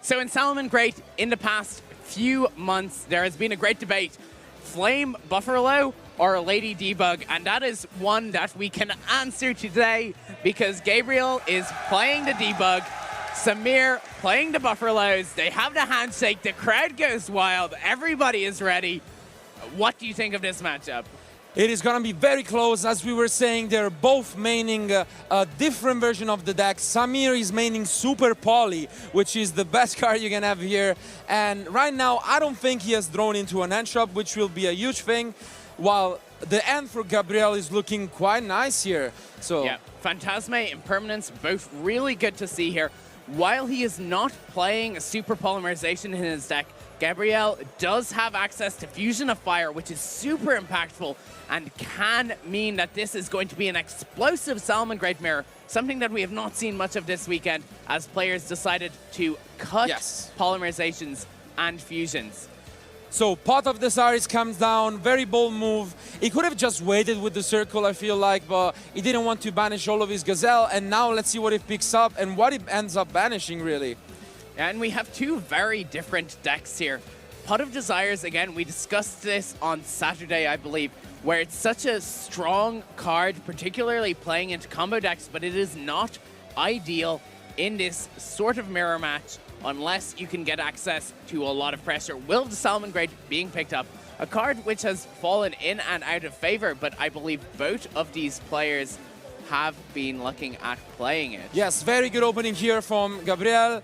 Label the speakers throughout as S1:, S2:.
S1: So in Salamangreat, in the past few months, there has been a great debate. Flame Buffalo or Lady Debug? And that is one that we can answer today because Gabriel is playing the Debug, Samir playing the Buffaloes. They have the handshake, the crowd goes wild, everybody is ready. What do you think of this matchup?
S2: It is going to be very close. As we were saying, they're both maining a different version of the deck. Samir is maining Super Poly, which is the best card you can have here. And right now, I don't think he has drawn into an end trap, which will be a huge thing, while the end for Gabriel is looking quite nice here. So
S1: yeah, Phantasme and Permanence, both really good to see here. While he is not playing a Super Polymerization in his deck, Gabriel does have access to Fusion of Fire, which is super impactful and can mean that this is going to be an explosive Salamangreat mirror, something that we have not seen much of this weekend as players decided to cut polymerizations and fusions.
S2: So Pot of Desires comes down, very bold move. He could have just waited with the circle, I feel like, but he didn't want to banish all of his Gazelle, and now let's see what he picks up and what he ends up banishing, really.
S1: And we have two very different decks here. Pot of Desires, again, we discussed this on Saturday, I believe, where it's such a strong card, particularly playing into combo decks, but it is not ideal in this sort of mirror match unless you can get access to a lot of pressure. Will of the Salamangreat being picked up, a card which has fallen in and out of favor, but I believe both of these players have been looking at playing it.
S2: Yes, very good opening here from Gabriel.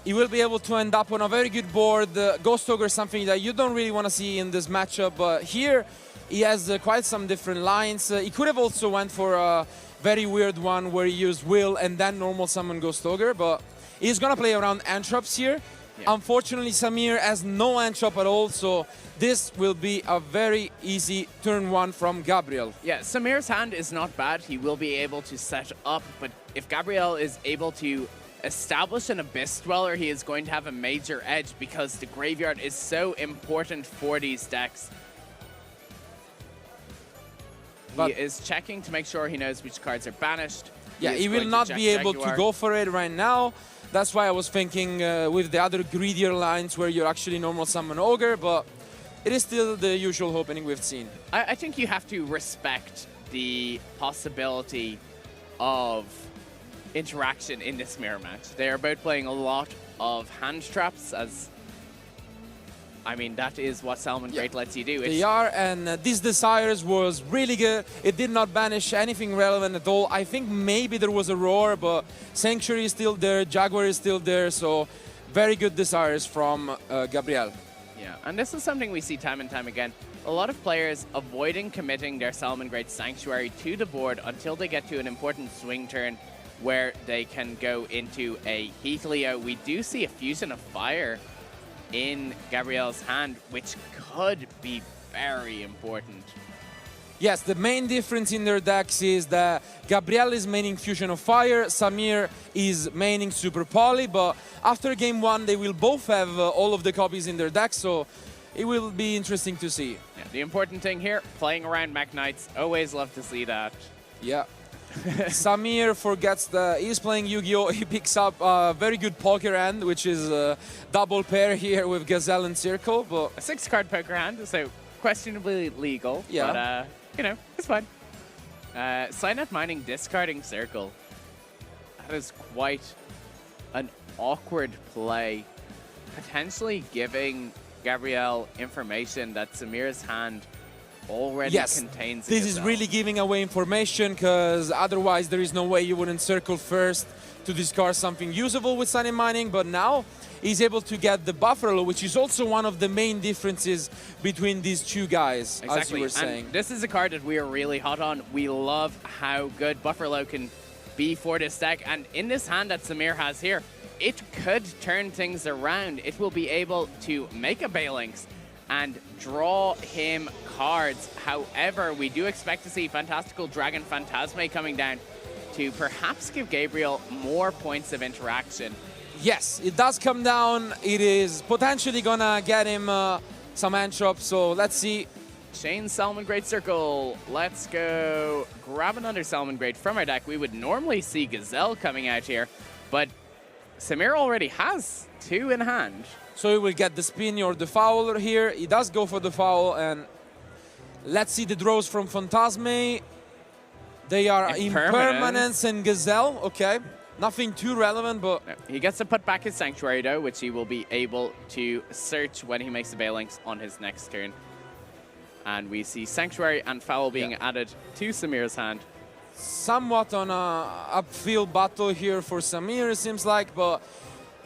S2: He will be able to end up on a very good board. Ghost Ogre is something that you don't really want to see in this matchup, but here he has quite some different lines. He could have also went for a very weird one where he used Will and then normal summon Ghost Ogre, but he's going to play around Entrops here. Yeah. Unfortunately, Samir has no Entrop at all, so this will be a very easy turn one from Gabriel.
S1: Yeah, Samir's hand is not bad. He will be able to set up, but if Gabriel is able to establish an Abyss Dweller, he is going to have a major edge because the graveyard is so important for these decks. But he is checking to make sure he knows which cards are banished.
S2: Yeah, he will not be able to go for it right now. That's why I was thinking with the other greedier lines where you actually normal summon Ogre, but it is still the usual opening we've seen.
S1: I think you have to respect the possibility of interaction in this mirror match. They are both playing a lot of hand traps, as I mean, that is what Salamangreat lets you do.
S2: They are, and this Desires was really good. It did not banish anything relevant at all. I think maybe there was a Roar, but Sanctuary is still there, Jaguar is still there, so very good Desires from Gabriel.
S1: Yeah, and this is something we see time and time again. A lot of players avoiding committing their Salamangreat Sanctuary to the board until they get to an important swing turn where they can go into a Heatleo. We do see a Fusion of Fire in Gabriel's hand, which could be very important.
S2: Yes, the main difference in their decks is that Gabriel is maining Fusion of Fire, Samir is maining Super Poly, but after game one they will both have all of the copies in their deck, so it will be interesting to see.
S1: Yeah, the important thing here, playing around Mech Knights, always love to see that.
S2: Yeah. Samir forgets that he's playing Yu-Gi-Oh! He picks up a very good poker hand, which is a double pair here with Gazelle and Circle. But
S1: a 6-card poker hand, so questionably legal.
S2: Yeah.
S1: But, you know, it's fine. Signet Mining discarding Circle. That is quite an awkward play. Potentially giving Gabriel information that Samir's hand already contains.
S2: This is really giving away information because otherwise there is no way you wouldn't circle first to discard something usable with Signet Mining, but now he's able to get the Buffalo, which is also one of the main differences between these two guys, as you were saying.
S1: And this is a card that we are really hot on. We love how good Buffalo can be for this deck, and in this hand that Samir has here, it could turn things around. It will be able to make a Balinx and draw him cards. However, we do expect to see Fantastical Dragon Phantasme coming down to perhaps give Gabriel more points of interaction.
S2: Yes, it does come down. It is potentially gonna get him some Entrop, so let's see.
S1: Shane Salamangreat Circle. Let's go grab another Salamangreat from our deck. We would normally see Gazelle coming out here, but Samir already has 2 in hand.
S2: So he will get the spin or the foul here. He does go for the foul, and let's see the draws from Fantasme. They are Impermanence and Gazelle. Okay, nothing too relevant, but...
S1: No, he gets to put back his Sanctuary, though, which he will be able to search when he makes the Balinks on his next turn. And we see Sanctuary and Foul being added to Samir's hand.
S2: Somewhat on a upfield battle here for Samir, it seems like, but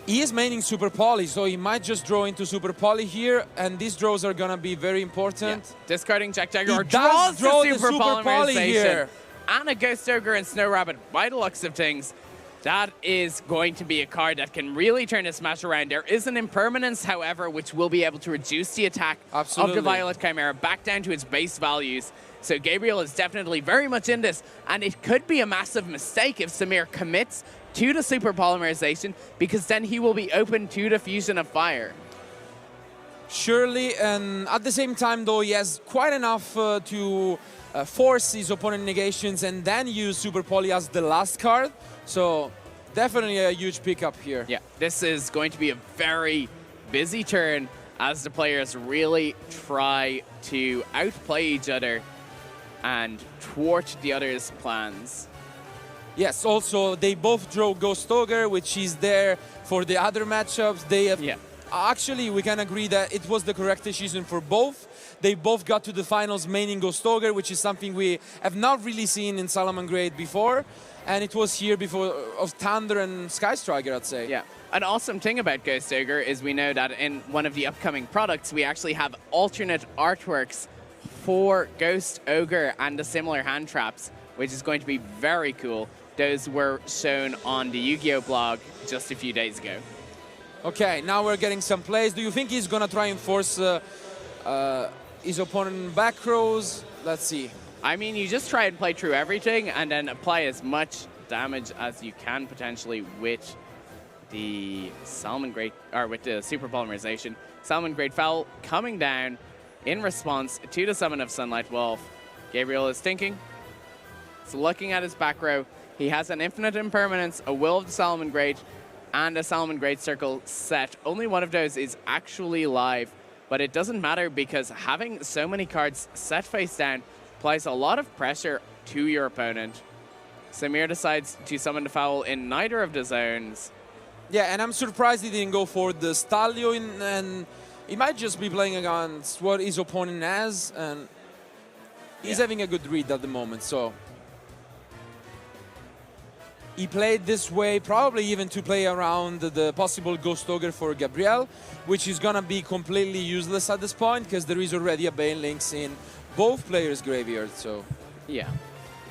S2: he is maining Super Poly, so he might just draw into Super Poly here, and these draws are gonna be very important.
S1: Yeah. Discarding Jack Jaguar
S2: draws
S1: draw
S2: the Super Poly here.
S1: And a Ghost Ogre and Snow Rabbit, by the looks of things. That is going to be a card that can really turn this match around. There is an Impermanence, however, which will be able to reduce the attack of the Violet Chimera back down to its base values. So Gabriel is definitely very much in this, and it could be a massive mistake if Samir commits to the Super Polymerization, because then he will be open to the Fusion of Fire.
S2: Surely, and at the same time, though, he has quite enough to force his opponent negations and then use Super Poly as the last card. So definitely a huge pickup here.
S1: Yeah, this is going to be a very busy turn as the players really try to outplay each other and thwart the other's plans.
S2: Yes, also they both draw Ghost Ogre, which is there for the other matchups. They have actually, we can agree that it was the correct decision for both. They both got to the finals maining Ghost Ogre, which is something we have not really seen in Salamangreat before. And it was here before of Thunder and Sky Striker, I'd say.
S1: Yeah. An awesome thing about Ghost Ogre is we know that in one of the upcoming products, we actually have alternate artworks for Ghost Ogre and the similar hand traps, which is going to be very cool. Those were shown on the Yu-Gi-Oh blog just a few days ago.
S2: Okay, now we're getting some plays. Do you think he's going to try and force his opponent in back rows? Let's see.
S1: I mean, you just try and play through everything and then apply as much damage as you can potentially with the Salamangreat, or with the Super Polymerization. Salamangreat Foul coming down in response to the summon of Sunlight Wolf. Gabriel is thinking. So looking at his back row, he has an Infinite Impermanence, a Will of the Salamangreat, and a Salamangreat Circle set. Only one of those is actually live, but it doesn't matter because having so many cards set face down applies a lot of pressure to your opponent. Samir decides to summon the Foul in neither of the zones.
S2: Yeah, and I'm surprised he didn't go for the Stallion, and he might just be playing against what his opponent has, and he's having a good read at the moment, so. He played this way, probably even to play around the possible Ghost Ogre for Gabriel, which is gonna be completely useless at this point, because there is already a Banelinks in both players' graveyard, so.
S1: Yeah.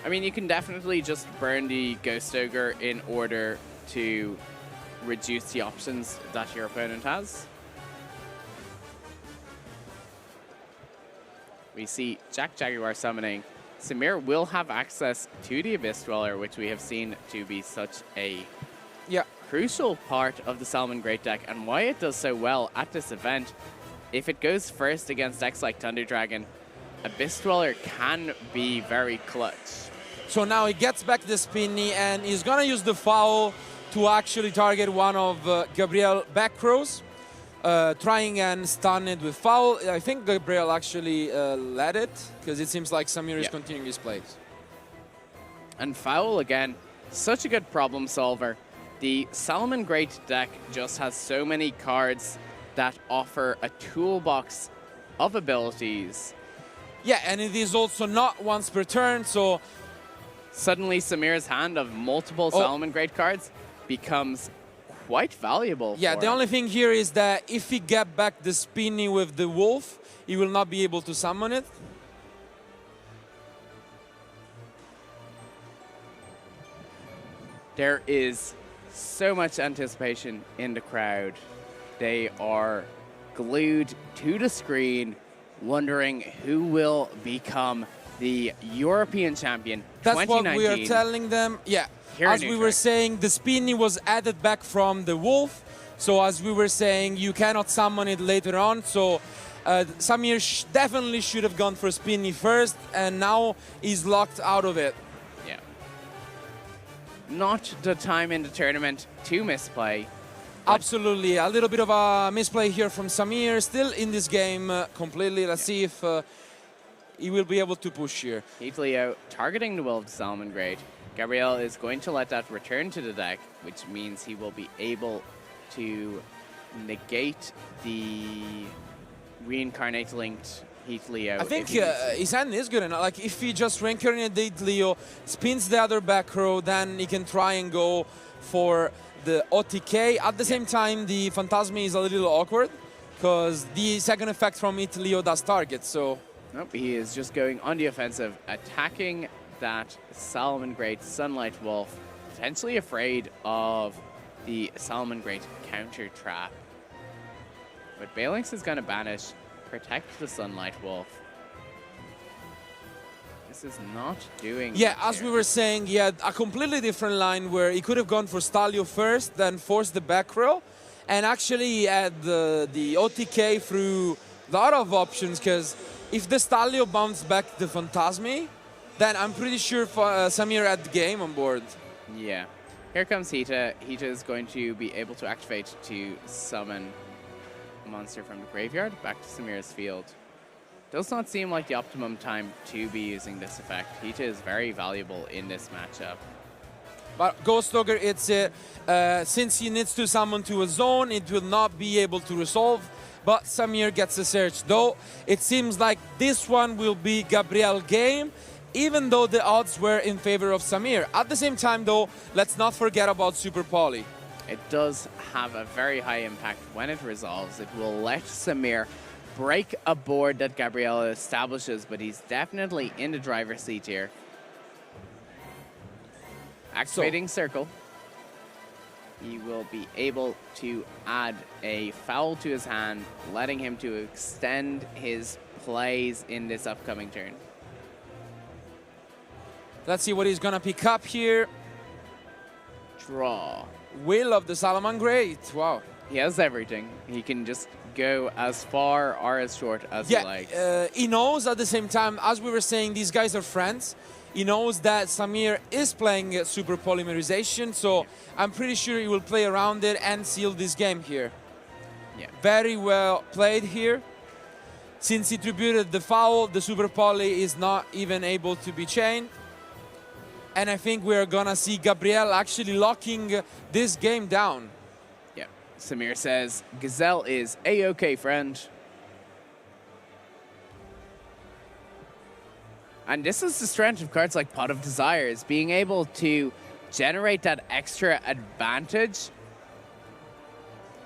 S1: I mean, you can definitely just burn the Ghost Ogre in order to reduce the options that your opponent has. We see Jack Jaguar summoning. Samir will have access to the Abyss Dweller, which we have seen to be such a crucial part of the Salamangreat deck, and why it does so well at this event. If it goes first against decks like Thunder Dragon, Abyss Dweller can be very clutch.
S2: So now he gets back the Spinny, and he's gonna use the Foul to actually target one of Gabriel back rows, trying and stun it with Foul. I think Gabriel actually led it, because it seems like Samir is continuing his plays.
S1: And Foul, again, such a good problem solver. The Salamangreat deck just has so many cards that offer a toolbox of abilities.
S2: Yeah, and it is also not once per turn, so...
S1: Suddenly Samir's hand of multiple Salamangreat cards becomes quite valuable.
S2: Yeah, the only thing here is that if he get back the Spinny with the Wolf, he will not be able to summon it.
S1: There is so much anticipation in the crowd. They are glued to the screen, wondering who will become the European champion 2019.
S2: That's what we are telling them. Yeah, as we were saying, the Spinny was added back from the Wolf. So as we were saying, you cannot summon it later on. So Samir definitely should have gone for Spinny first, and now he's locked out of it.
S1: Yeah. not the time in the tournament to misplay.
S2: Absolutely, a little bit of a misplay here from Samir, still in this game completely. Let's see if he will be able to push here.
S1: Heath Leo targeting the will of the Salamangreat. Gabriel is going to let that return to the deck, which means he will be able to negate the reincarnate linked Heath Leo.
S2: I think his hand is good enough. Like, if he just reincarnates Heath Leo, spins the other back row, then he can try and go for the OTK. At the same time, the Phantasmi is a little awkward, because the second effect from Heath Leo does target, so...
S1: Nope, he is just going on the offensive, attacking that Salamangreat Sunlight Wolf, potentially afraid of the Salamangreat counter trap. But Balinx is going to banish, protect the Sunlight Wolf. This is not doing
S2: Yeah,
S1: much
S2: as
S1: here.
S2: we were saying, he had a completely different line where he could have gone for Stalio first, then forced the back row, and actually he had the OTK through a lot of options, because if the Stalio bounced back the Phantasmi, then I'm pretty sure Samir had the game on board.
S1: Yeah. Here comes Hita. Hita is going to be able to activate to summon a monster from the graveyard back to Samir's field. Does not seem like the optimum time to be using this effect. Hita is very valuable in this matchup.
S2: But Ghost Ogre, it's since he needs to summon to a zone, it will not be able to resolve. But Samir gets a search. Though it seems like this one will be Gabriel game, even though the odds were in favor of Samir. At the same time, though, let's not forget about Super Poly.
S1: It does have a very high impact when it resolves. It will let Samir break a board that Gabriel establishes, but he's definitely in the driver's seat here. Activating Circle. He will be able to add a foul to his hand, letting him to extend his plays in this upcoming turn.
S2: Let's see what he's gonna pick up here.
S1: Draw.
S2: Will of the Salamangreat. Wow.
S1: He has everything. He can just go as far or as short as he likes.
S2: He knows at the same time, as we were saying, these guys are friends. He knows that Samir is playing Super Polymerization, so I'm pretty sure he will play around it and seal this game here.
S1: Yeah.
S2: Very well played here. Since he tributed the foul, the Super Poly is not even able to be chained. And I think we're gonna see Gabriel actually locking this game down.
S1: Yeah. Samir says, Gazelle is A-OK, friend. And this is the strength of cards like Pot of Desires, being able to generate that extra advantage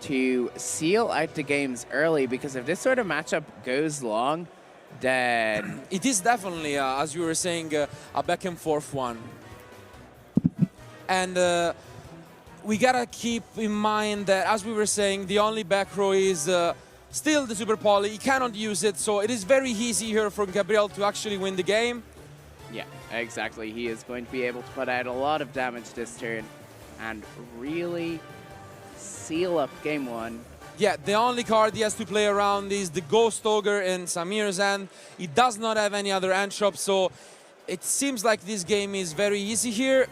S1: to seal out the games early, because if this sort of matchup goes long, then...
S2: It is definitely, as you were saying, a back and forth one. And we gotta keep in mind that, as we were saying, the only back row is still the Super Poly. He cannot use it, so it is very easy here for Gabriel to actually win the game.
S1: Yeah, exactly. He is going to be able to put out a lot of damage this turn and really seal up game one.
S2: Yeah, the only card he has to play around is the Ghost Ogre in Samir's hand. He does not have any other hand shop, so it seems like this game is very easy here.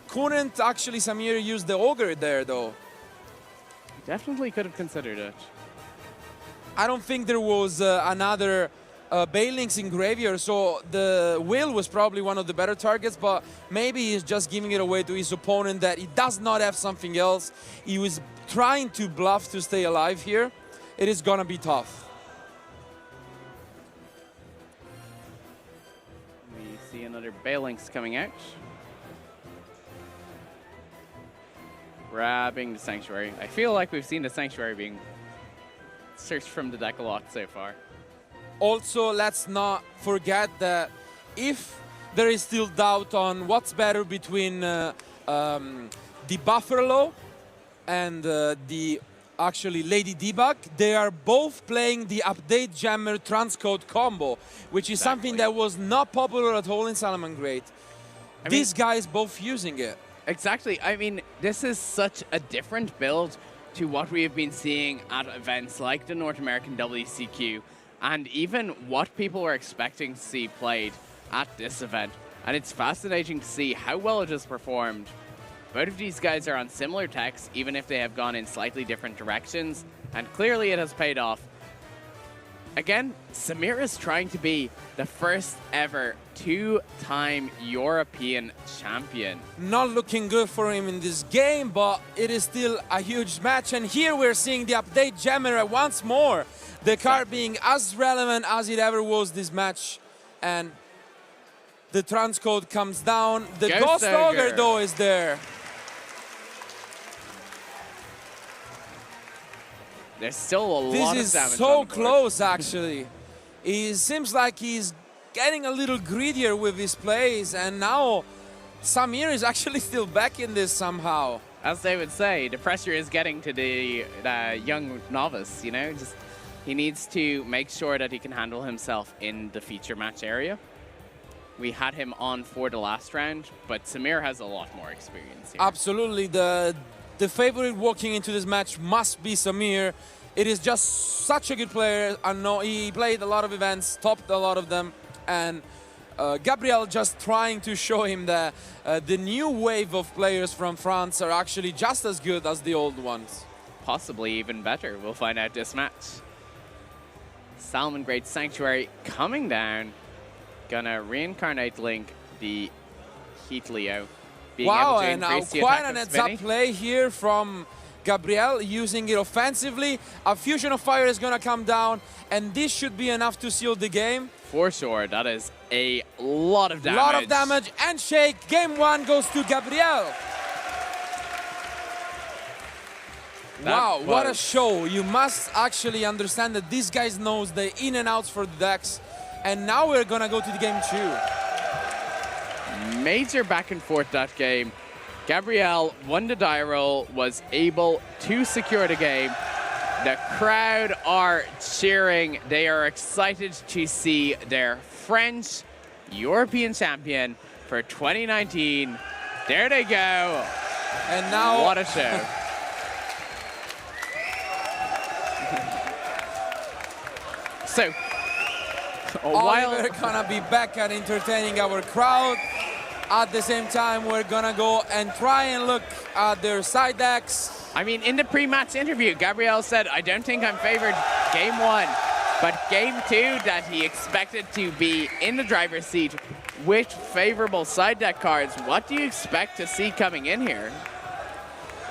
S2: Couldn't actually Samir use the Ogre there, though?
S1: Definitely could have considered it.
S2: I don't think there was another Balinx in graveyard, so the Will was probably one of the better targets, but maybe he's just giving it away to his opponent that he does not have something else. He was trying to bluff to stay alive here. It is gonna be tough.
S1: We see another Balinx coming out. Grabbing the Sanctuary. I feel like we've seen the Sanctuary being searched from the deck a lot so far.
S2: Also, let's not forget that if there is still doubt on what's better between the Buffalo and the actually Lady Debug, they are both playing the Update Jammer Transcode combo, which is something that was not popular at all in Salamangreat. These guys both using it.
S1: Exactly. I mean, this is such a different build to what we have been seeing at events like the North American WCQ, and even what people were expecting to see played at this event. And it's fascinating to see how well it has performed both of these guys are on similar techs, even if they have gone in slightly different directions, and clearly it has paid off. Again, Samir is trying to be the first ever two-time European champion.
S2: Not looking good for him in this game, but it is still a huge match. And here we're seeing the update generator once more. The card being as relevant as it ever was this match. And the transcode comes down. The Ghost Ogre, though, is there.
S1: There's still a lot of damage.
S2: This is so close, actually. It seems like he's getting a little greedier with his plays, and now Samir is actually still back in this somehow.
S1: As they would say, the pressure is getting to the young novice, you know? Just he needs to make sure that he can handle himself in the feature match area. We had him on for the last round, but Samir has a lot more experience here.
S2: Absolutely. The favorite walking into this match must be Samir. It is just such a good player. I know he played a lot of events, topped a lot of them, and Gabriel just trying to show him that the new wave of players from France are actually just as good as the old ones.
S1: Possibly even better. We'll find out this match. Salamangreat Sanctuary coming down. Gonna reincarnate Link, the Heat Leo.
S2: Wow, and quite an heads-up play here from Gabriel, using it offensively. A Fusion of Fire is going to come down, and this should be enough to seal the game.
S1: For sure, that is a lot of damage.
S2: A lot of damage, and shake. Game 1 goes to Gabriel. Wow, what a show. You must actually understand that these guys knows the in and outs for the decks, and now we're going to go to the game 2.
S1: Major back and forth that game. Gabriel won the die roll, was able to secure the game. The crowd are cheering. They are excited to see their French European champion for 2019. There they go.
S2: And now,
S1: what a show. So, while
S2: we're gonna be back at entertaining our crowd, at the same time, we're gonna go and try and look at their side decks.
S1: I mean, in the pre-match interview, Gabriel said, I don't think I'm favored game 1, but game 2 that he expected to be in the driver's seat with favorable side deck cards. What do you expect to see coming in here?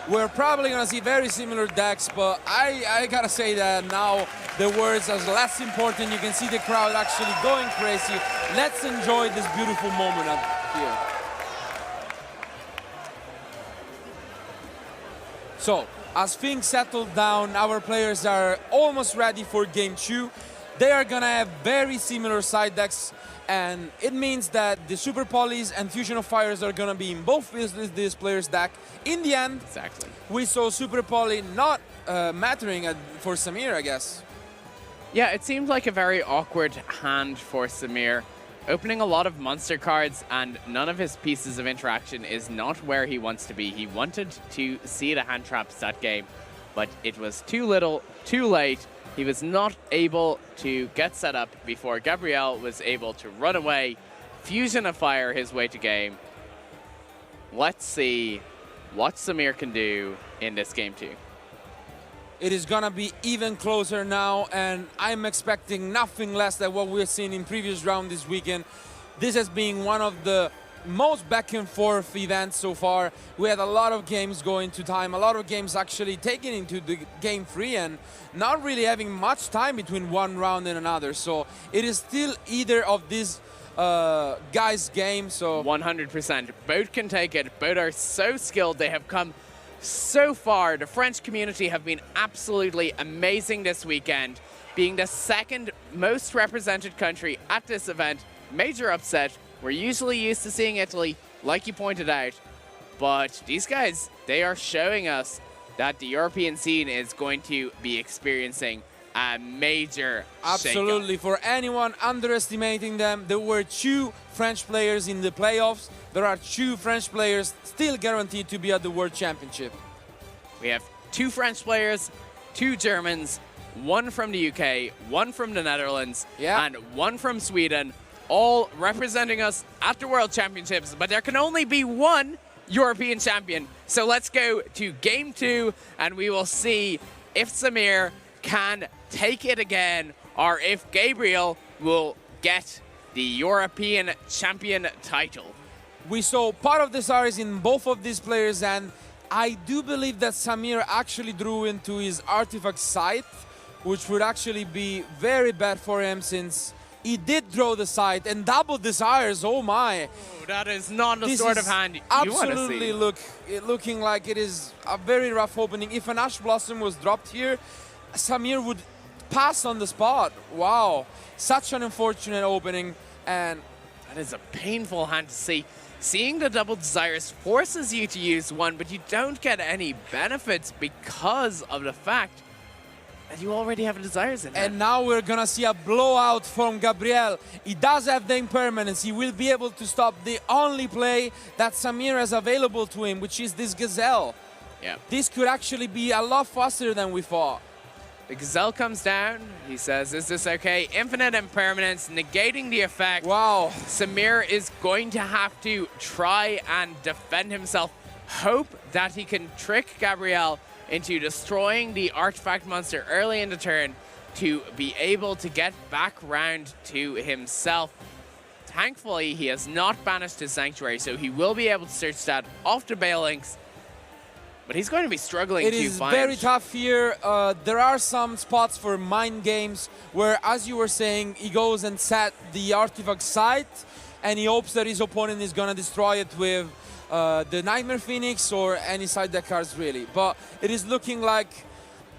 S2: We're probably gonna see very similar decks, but I gotta say that now the words are less important. You can see the crowd actually going crazy. Let's enjoy this beautiful moment up here. So, as things settle down, our players are almost ready for game 2. They are gonna have very similar side decks, and it means that the Super Polys and Fusion of Fires are gonna be in both this players' deck. In the end,
S1: exactly,
S2: we saw Super Poly not mattering for Samir, I guess.
S1: Yeah, it seemed like a very awkward hand for Samir. Opening a lot of monster cards, and none of his pieces of interaction is not where he wants to be. He wanted to see the hand traps that game, but it was too little, too late. He was not able to get set up before Gabriel was able to run away, Fusion of Fire his way to game. Let's see what Samir can do in this game 2.
S2: It is gonna be even closer now, and I'm expecting nothing less than what we've seen in previous round this weekend. This has been one of the most back and forth events so far. We had a lot of games going to time, a lot of games actually taken into the game 3 and not really having much time between one round and another. So it is still either of these guys' game. So
S1: 100%. Both can take it. Both are so skilled. They have come so far. The French community have been absolutely amazing this weekend, being the second most represented country at this event. Major upset. We're usually used to seeing Italy, like you pointed out, but these guys, they are showing us that the European scene is going to be experiencing a major
S2: absolutely
S1: shakeup.
S2: For anyone underestimating them, there were 2 French players in the playoffs. There are 2 French players still guaranteed to be at the World Championship.
S1: We have 2 French players, 2 Germans, 1 from the UK, 1 from the Netherlands, and 1 from Sweden, all representing us at the World Championships. But there can only be 1 European champion. So let's go to game 2, and we will see if Samir can take it again, or if Gabriel will get the European champion title.
S2: We saw part of the desires in both of these players, and I do believe that Samir actually drew into his artifact sight, which would actually be very bad for him since he did draw the sight and double desires. Oh my!
S1: Oh, that is not the sort of hand you want to see.
S2: Absolutely looking like it is a very rough opening. If an Ash Blossom was dropped here, Samir would pass on the spot. Wow, such an unfortunate opening, and
S1: that is a painful hand to see. Seeing the double desires forces you to use one, but you don't get any benefits because of the fact that you already have desires in hand.
S2: And now we're gonna see a blowout from Gabriel. He does have the impermanence. He will be able to stop the only play that Samir has available to him, which is this Gazelle.
S1: Yeah.
S2: This could actually be a lot faster than we thought.
S1: The Gazelle comes down. He says, is this okay? Infinite impermanence, negating the effect.
S2: Wow.
S1: Samir is going to have to try and defend himself. Hope that he can trick Gabriel into destroying the artifact monster early in the turn to be able to get back round to himself. Thankfully, he has not banished his Sanctuary, so he will be able to search that off the Balinks. But he's going to be struggling to find...
S2: It is very tough here. There are some spots for mind games where, as you were saying, he goes and set the artifact site, and he hopes that his opponent is going to destroy it with the Nightmare Phoenix or any side deck cards, really. But it is looking like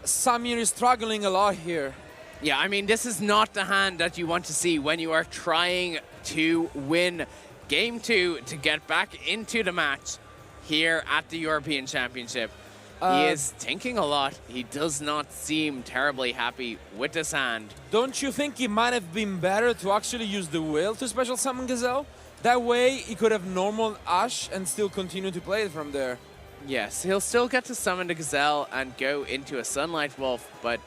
S2: Samir is struggling a lot here.
S1: Yeah, I mean, this is not the hand that you want to see when you are trying to win Game 2 to get back into the match here at the European Championship. He is thinking a lot. He does not seem terribly happy with this hand.
S2: Don't you think it might have been better to actually use the Will to special summon Gazelle? That way, he could have normal Ash and still continue to play it from there.
S1: Yes, he'll still get to summon the Gazelle and go into a Sunlight Wolf, but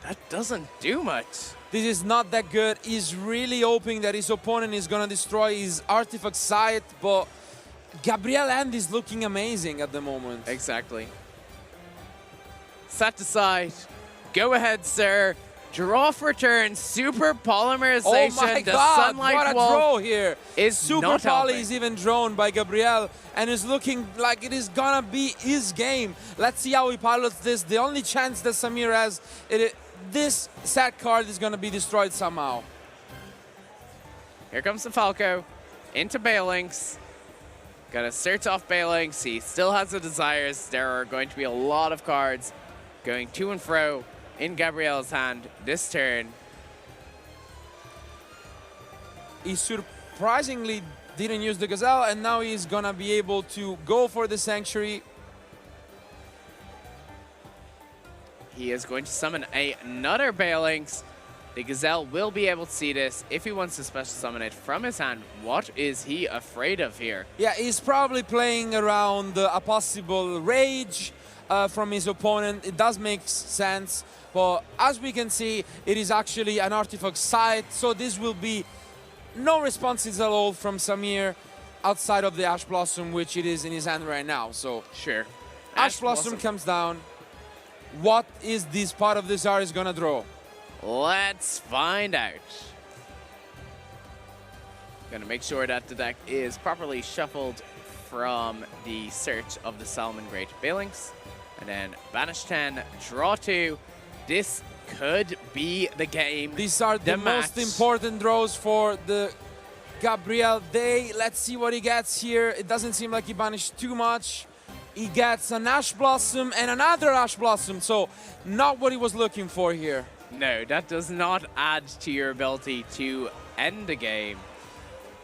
S1: that doesn't do much.
S2: This is not that good. He's really hoping that his opponent is going to destroy his artifact site, but Gabriel hand is looking amazing at the moment.
S1: Exactly. Set aside. Go ahead, sir. Draw for turn, super polymerization.
S2: Oh my
S1: the
S2: God,
S1: Sunlight
S2: what a
S1: Wolf
S2: draw here.
S1: is
S2: super
S1: not
S2: poly
S1: helping.
S2: is even drawn by Gabriel and is looking like it is gonna be his game. Let's see how he pilots this. The only chance that Samir has, this set card is gonna be destroyed somehow.
S1: Here comes the Falco into Balinks. Gonna search off Balinks. He still has the desires. There are going to be a lot of cards going to and fro in Gabriel's hand this turn.
S2: He surprisingly didn't use the Gazelle, and now he's gonna be able to go for the Sanctuary.
S1: He is going to summon another Balinks. The Gazelle will be able to see this if he wants to special summon it from his hand. What is he afraid of here?
S2: Yeah, he's probably playing around a possible Rage from his opponent. It does make sense, but as we can see, it is actually an artifact site, so this will be no responses at all from Samir outside of the Ash Blossom, which it is in his hand right now. So
S1: sure.
S2: Ash Blossom comes down. What is this part of this art gonna draw?
S1: Let's find out. Gonna make sure that the deck is properly shuffled from the search of the Salamangreat Balinks. And then banish 10, draw 2. This could be the game.
S2: These are the most important draws for the Gabriel Day. Let's see what he gets here. It doesn't seem like he banished too much. He gets an Ash Blossom and another Ash Blossom, so not what he was looking for here.
S1: No, that does not add to your ability to end the game.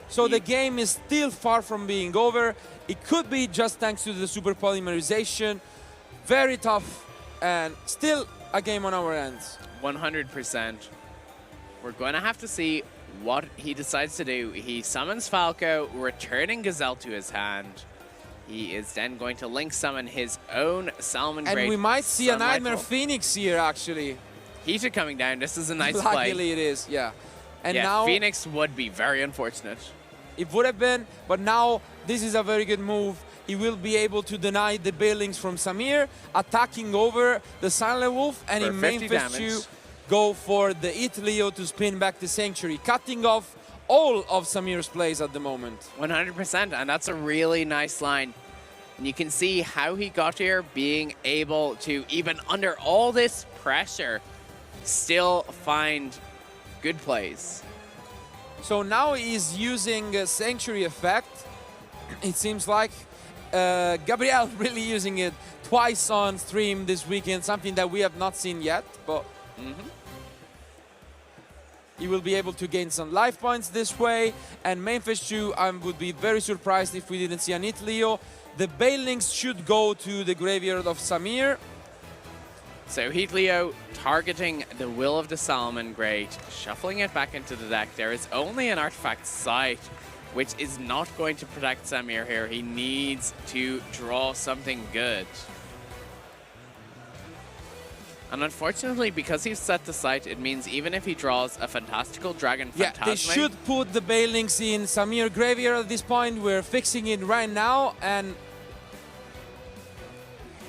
S2: So the game is still far from being over. It could be just thanks to the super polymerization. Very tough, and still a game on our ends.
S1: 100%. We're going to have to see what he decides to do. He summons Falco, returning Gazelle to his hand. He is then going to link summon his own Salamangreat.
S2: And we might see a Nightmare Phoenix here, actually.
S1: Heater coming down. This is a nice play.
S2: Luckily it is, yeah. And
S1: yeah,
S2: now
S1: Phoenix would be very unfortunate.
S2: It would have been, but now this is a very good move. he will be able to deny the bailings from Samir, attacking over the Silent Wolf, and in main phase 2, go for the Hit Leo to spin back the Sanctuary, cutting off all of Samir's plays at the moment.
S1: 100%, and that's a really nice line. And you can see how he got here, being able to, even under all this pressure, still find good plays.
S2: So now he's using a Sanctuary effect. It seems like Gabriel really using it twice on stream this weekend, something that we have not seen yet, but he will be able to gain some life points this way. And main phase 2, I would be very surprised if we didn't see an Hit Leo. The bailings should go to the graveyard of Samir.
S1: So Hit Leo targeting the Will of the Salamangreat, shuffling it back into the deck. There is only an artifact site, which is not going to protect Samir here. He needs to draw something good. And unfortunately, because he's set the site, it means even if he draws a fantastical Dragon Phantasme...
S2: They should put the bailings in Samir graveyard at this point. We're fixing it right now, and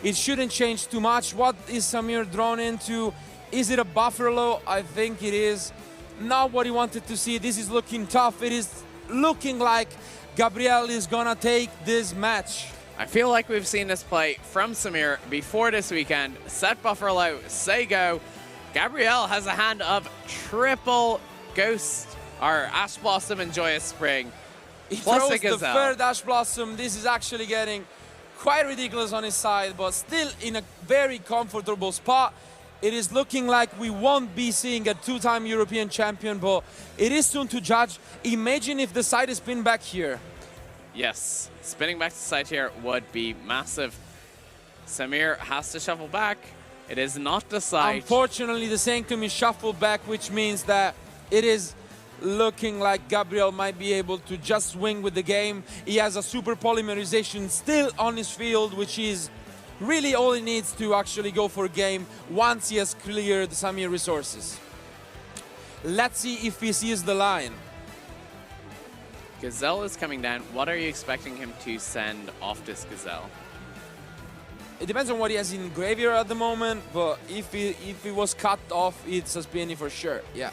S2: it shouldn't change too much. What is Samir drawn into? Is it a Buffalo? I think it is. Not what he wanted to see. This is looking tough. It is looking like Gabriel is gonna take this match.
S1: I feel like we've seen this play from Samir before this weekend. Set Buffalo, say go. Gabriel has a hand of triple Ghost, or Ash Blossom and Joyous Spring.
S2: He
S1: plus
S2: throws
S1: a Gazelle.
S2: the third Ash Blossom. This is actually getting quite ridiculous on his side, but still in a very comfortable spot. It is looking like we won't be seeing a two-time European champion, but it is soon to judge. Imagine if the side is pinned back here.
S1: Yes, spinning back to the side here would be massive. Samir has to shuffle back. It is not the side.
S2: Unfortunately, the Sanctum is shuffled back, which means that it is looking like Gabriel might be able to just swing with the game. He has a super polymerization still on his field, which is really all he needs to actually go for a game once he has cleared Samir resources. Let's see if he sees the line.
S1: Gazelle is coming down. What are you expecting him to send off this Gazelle?
S2: It depends on what he has in graveyard at the moment, but if he was cut off, it's a Spinny for sure. Yeah.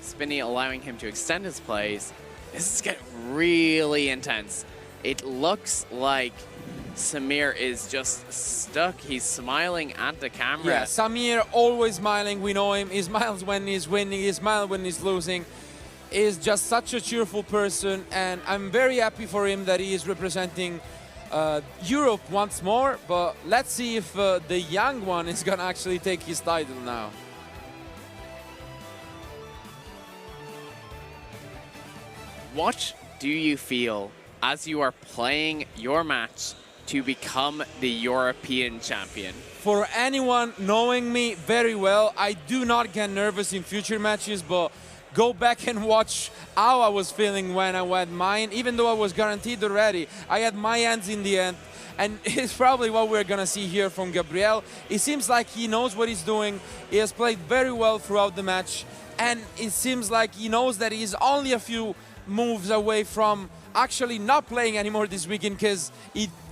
S1: Spinny allowing him to extend his plays. This is getting really intense. It looks like Samir is just stuck. He's smiling at the camera.
S2: Yeah, Samir always smiling. We know him. He smiles when he's winning. He smiles when he's losing. Is just such a cheerful person, and I'm very happy for him that he is representing Europe once more. But let's see if the young one is gonna actually take his title now.
S1: What do you feel as you are playing your match to become the European champion?
S2: For anyone knowing me very well, I do not get nervous in future matches, but go back and watch how I was feeling when I went mine. Even though I was guaranteed already, I had my hands in the end. And it's probably what we're gonna see here from Gabriel. It seems like he knows what he's doing. He has played very well throughout the match. And it seems like he knows that he's only a few moves away from actually not playing anymore this weekend, because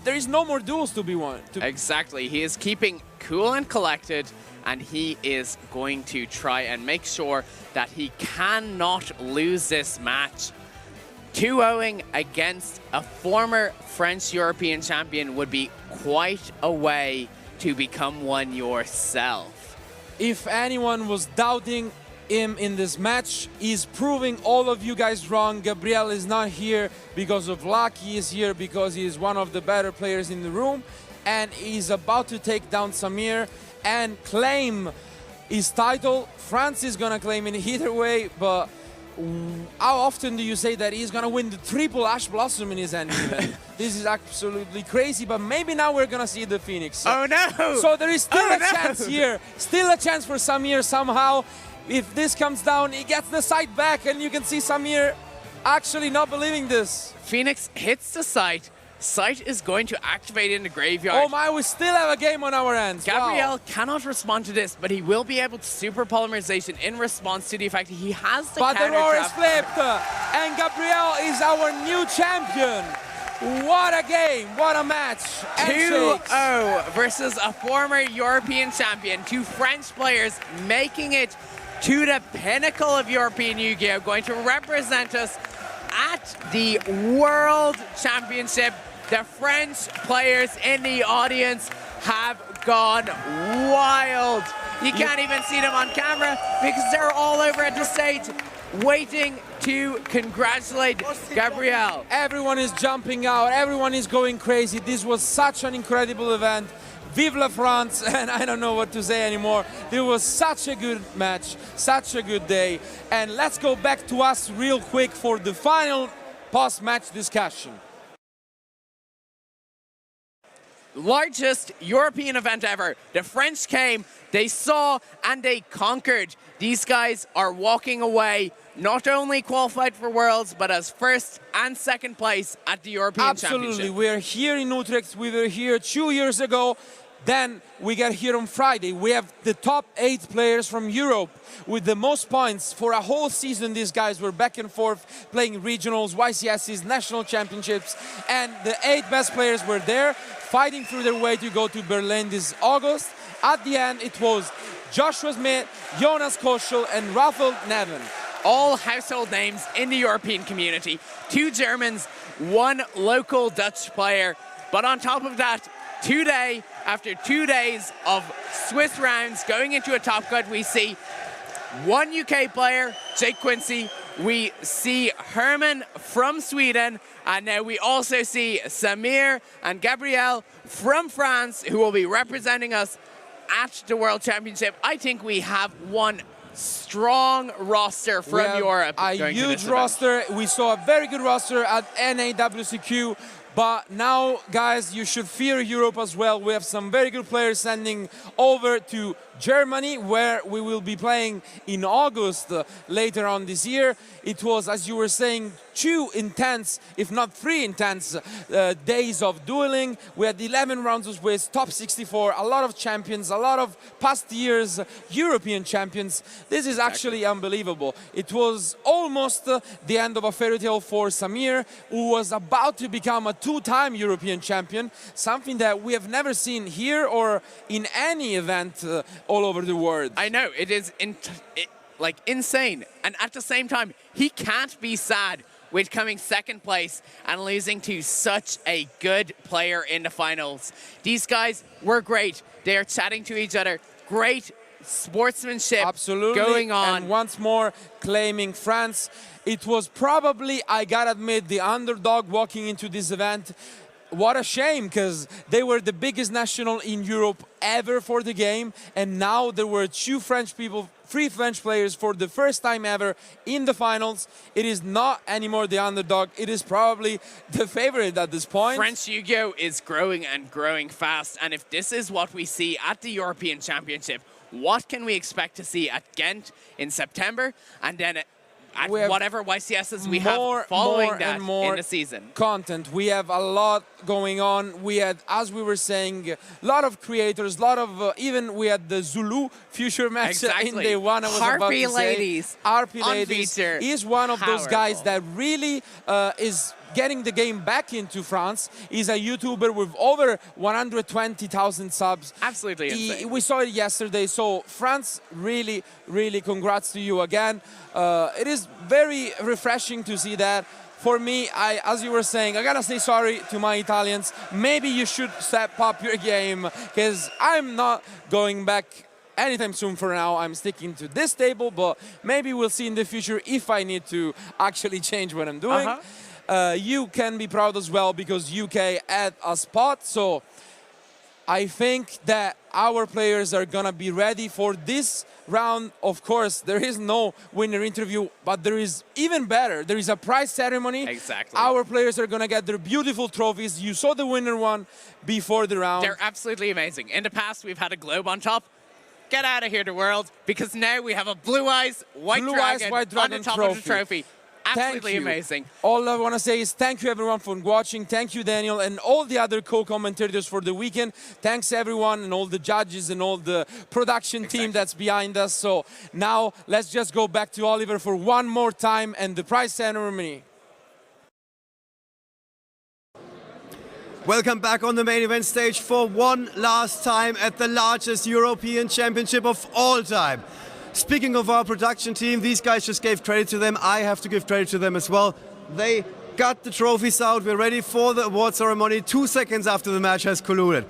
S2: there is no more duels to be won.
S1: Exactly. He is keeping cool and collected, and he is going to try and make sure that he cannot lose this match. 2-0 against a former French European champion would be quite a way to become one yourself.
S2: If anyone was doubting him in this match, he's proving all of you guys wrong. Gabriel is not here because of luck. He is here because he is one of the better players in the room, and he's about to take down Samir and claim his title. France is gonna claim it either way, but how often do you say that he's gonna win the triple Ash Blossom in his hand? This is absolutely crazy, but maybe now we're gonna see the Phoenix.
S1: Oh no!
S2: So there is still a chance here, still a chance for Samir somehow. If this comes down, he gets the site back, and you can see Samir actually not believing this.
S1: Phoenix hits the site. Site is going to activate in the graveyard.
S2: Oh my, we still have a game on our hands.
S1: Gabriel
S2: wow.
S1: cannot respond to this, but he will be able to super polymerization in response to the fact that he has the
S2: but
S1: counter
S2: the roar
S1: trap.
S2: is flipped, and Gabriel is our new champion. What a game, what a match.
S1: 2-0 versus a former European champion. Two French players making it to the pinnacle of European Yu-Gi-Oh! Going to represent us at the World Championship. The French players in the audience have gone wild. You can't even see them on camera because they're all over at the stage waiting to congratulate Gabriel.
S2: Everyone is jumping out, everyone is going crazy. This was such an incredible event. Vive la France, and I don't know what to say anymore. It was such a good match, such a good day. And let's go back to us real quick for the final post-match discussion.
S1: Largest European event ever. The French came, they saw, and they conquered. These guys are walking away, not only qualified for Worlds, but as first and second place at the European Championship.
S2: Absolutely, we're here in Utrecht, we were here 2 years ago. Then we get here on Friday. We have the top 8 players from Europe with the most points for a whole season. These guys were back and forth playing regionals, YCSs, national championships, and the 8 best players were there fighting through their way to go to Berlin this August. At the end, it was Joshua Smith, Jonas Koschel, and Rafael Neven.
S1: All household names in the European community. 2 Germans, 1 local Dutch player. But on top of that, today, after 2 days of Swiss rounds going into a top cut, we see 1 UK player, Jake Quincy. We see Herman from Sweden. And now we also see Samir and Gabriel from France, who will be representing us at the World Championship. I think we have one strong roster from Europe.
S2: A huge roster. We saw a very good roster at WCQ. But now, guys, you should fear Europe as well. We have some very good players sending over to Germany, where we will be playing in August later on this year. It was, as you were saying, 2 intense, if not 3 intense days of dueling. We had 11 rounds with top 64, a lot of champions, a lot of past years European champions. This is actually unbelievable. It was almost the end of a fairy tale for Samir, who was about to become a 2-time European champion, something that we have never seen here or in any event all over the world.
S1: I know, it is like insane. And at the same time, he can't be sad with coming second place and losing to such a good player in the finals. These guys were great. They are chatting to each other. Great sportsmanship going on.
S2: And once more claiming France. It was probably, I gotta admit, the underdog walking into this event. What a shame, because they were the biggest national in Europe ever for the game, and now there were 3 French players for the first time ever in the finals. It is not anymore the underdog. It is probably the favorite at this point.
S1: French Yu-Gi-Oh! Is growing and growing fast, and if this is what we see at the European Championship, what can we expect to see at Ghent in September, and then at whatever YCSs we have following that in the season?
S2: Content. We have a lot going on. We had, as we were saying, a lot of creators, a lot of, even we had the Zulu future match in day 1. I was about to say. Harpy Ladies is one of those guys that really is getting the game back into France. He's a YouTuber with over 120,000 subs.
S1: Absolutely insane.
S2: We saw it yesterday. So France, really, really congrats to you again. It is very refreshing to see that. For me, as you were saying, I gotta say sorry to my Italians. Maybe you should step up your game, because I'm not going back anytime soon. For now, I'm sticking to this table, but maybe we'll see in the future if I need to actually change what I'm doing. You can be proud as well, because UK had a spot. So I think that our players are gonna be ready for this round. Of course, there is no winner interview, but there is even better. There is a prize ceremony.
S1: Exactly.
S2: Our players are gonna get their beautiful trophies. You saw the winner one before the round.
S1: They're absolutely amazing. In the past, we've had a globe on top. Get out of here, the world, because now we have a Blue Eyes White Dragon on the top of the trophy. Absolutely amazing.
S2: All I want to say is thank you everyone for watching. Thank you, Daniel, and all the other co-commentators for the weekend. Thanks everyone and all the judges and all the production team that's behind us. So now let's just go back to Oliver for one more time and the prize ceremony.
S3: Welcome back on the main event stage for one last time at the largest European Championship of all time. Speaking of our production team, these guys just gave credit to them. I have to give credit to them as well. They got the trophies out. We're ready for the award ceremony 2 seconds after the match has concluded.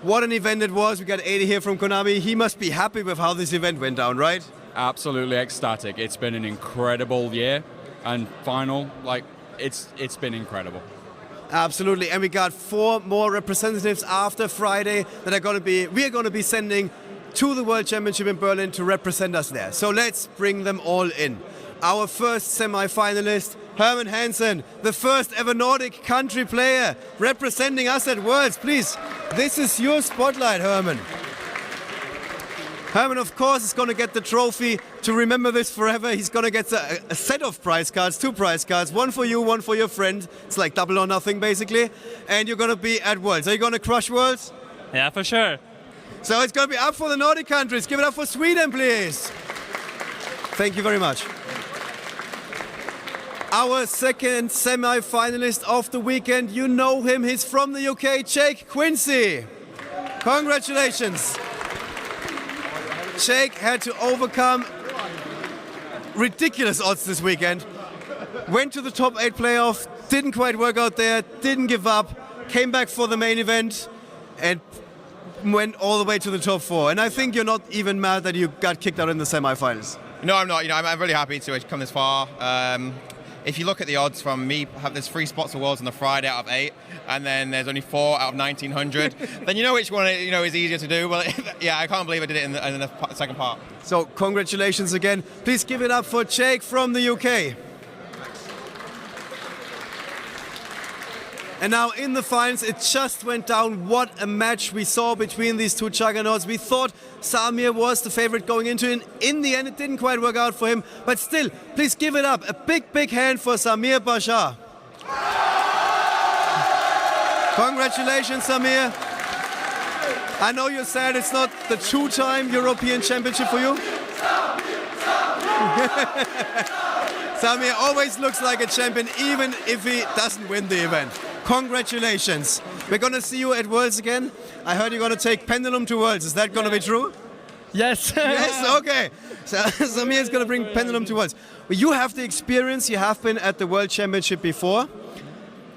S3: What an event it was. We got 80 here from Konami. He must be happy with how this event went down, right?
S4: Absolutely ecstatic. It's been an incredible year, and final, like, it's been incredible.
S3: Absolutely, and we got 4 more representatives after Friday that we are going to be sending to the World Championship in Berlin to represent us there. So let's bring them all in. Our first semi-finalist, Herman Hansen, the first ever Nordic country player representing us at Worlds. Please, this is your spotlight, Herman. Herman, of course, is going to get the trophy to remember this forever. He's going to get a set of prize cards, 2 prize cards, one for you, one for your friend. It's like double or nothing, basically. And you're going to be at Worlds. Are you going to crush Worlds?
S5: Yeah, for sure.
S3: So it's going to be up for the Nordic countries. Give it up for Sweden, please. Thank you very much. Our second semi-finalist of the weekend, you know him. He's from the UK, Jake Quincy. Congratulations. Jake had to overcome ridiculous odds this weekend. Went to the top 8 playoff, didn't quite work out there, didn't give up, came back for the main event and went all the way to the top 4. And I think you're not even mad that you got kicked out in the semi-finals.
S6: No, I'm not. I'm really happy to have come this far. If you look at the odds from me, there's 3 spots for Worlds on the Friday out of 8, and then there's only 4 out of 1,900. Then you know which one is easier to do. Well, yeah, I can't believe I did it in the second part.
S3: So congratulations again. Please give it up for Jake from the UK. And now in the finals, it just went down. What a match we saw between these 2 juggernauts. We thought Samir was the favorite going into it. In the end, it didn't quite work out for him. But still, please give it up. A big, big hand for Samir Bachar. Congratulations, Samir. I know you're sad it's not the 2-time European Championship for you. Samir always looks like a champion, even if he doesn't win the event. Congratulations. We're going to see you at Worlds again. I heard you're going to take Pendulum to Worlds. Is that going to be true?
S5: Yes.
S3: Yes, okay. So Samir is going to bring Pendulum to Worlds. Well, you have the experience. You have been at the World Championship before.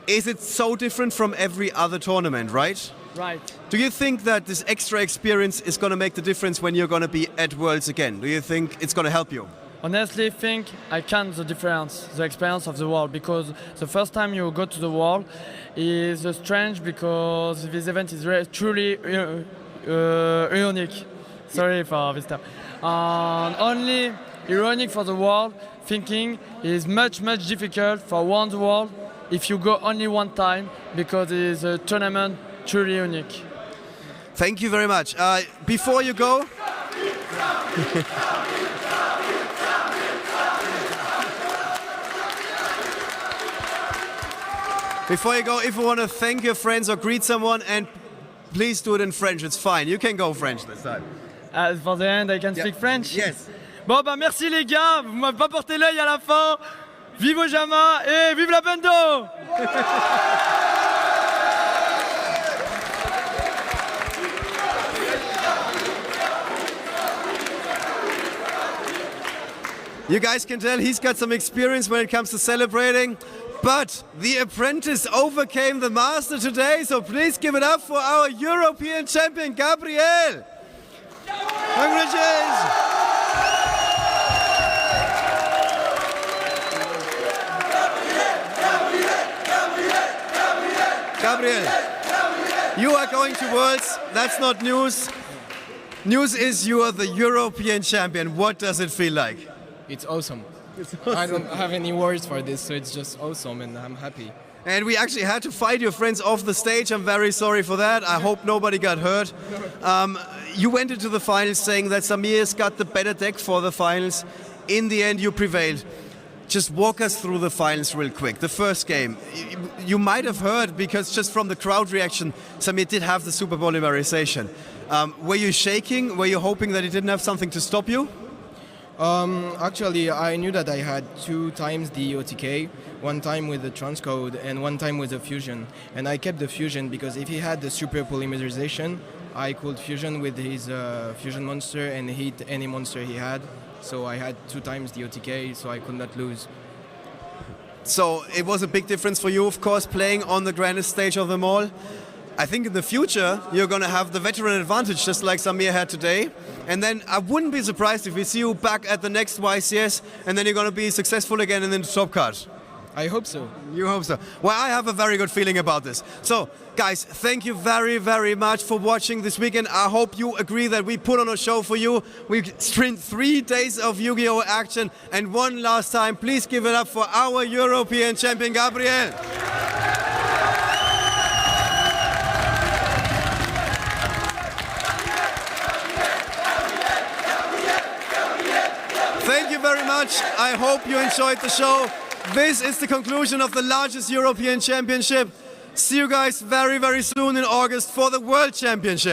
S3: Is it so different from every other tournament, right?
S5: Right.
S3: Do you think that this extra experience is going to make the difference when you're going to be at Worlds again? Do you think it's going to help you?
S5: Honestly, think I count the difference, the experience of the world, because the first time you go to the world is strange because this event is truly unique. Sorry for this term. Only ironic for the world, thinking is much difficult for one world if you go only one time, because it is a tournament truly unique.
S3: Thank you very much. Before you go... Before you go, if you want to thank your friends or greet someone, and please do it in French, it's fine. You can go French this time.
S5: For the end, I can speak French?
S3: Yes.
S5: Bon, bah merci les gars, vous m'avez pas porté l'œil à la fin. Vive Ojama et vive la Bendo!
S3: You guys can tell he's got some experience when it comes to celebrating. But the apprentice overcame the master today, so please give it up for our European champion, Gabriel. Congratulations. Gabriel, you are going to Worlds. That's not news. News is you are the European champion. What does it feel like?
S7: It's awesome. I don't have any words for this, so it's just awesome and I'm happy.
S3: And we actually had to fight your friends off the stage. I'm very sorry for that. I hope nobody got hurt. You went into the finals saying that Samir's got the better deck for the finals. In the end, you prevailed. Just walk us through the finals real quick. The first game, you might have heard, because just from the crowd reaction, Samir did have the super polymerization. Were you shaking? Were you hoping that he didn't have something to stop you?
S7: Actually, I knew that I had 2 times the OTK, 1 time with the transcode and 1 time with the fusion. And I kept the fusion because if he had the super polymerization, I could fusion with his fusion monster and hit any monster he had. So I had 2 times the OTK, so I could not lose.
S3: So it was a big difference for you, of course, playing on the grandest stage of them all. I think in the future, you're going to have the veteran advantage, just like Samir had today. And then I wouldn't be surprised if we see you back at the next YCS, and then you're going to be successful again in the top card.
S7: I hope so.
S3: You hope so. Well, I have a very good feeling about this. So, guys, thank you very, very much for watching this weekend. I hope you agree that we put on a show for you. We streamed 3 days of Yu-Gi-Oh! Action. And one last time, please give it up for our European champion, Gabriel. Thank you very much. I hope you enjoyed the show. This is the conclusion of the largest European Championship. See you guys very, very soon in August for the World Championship.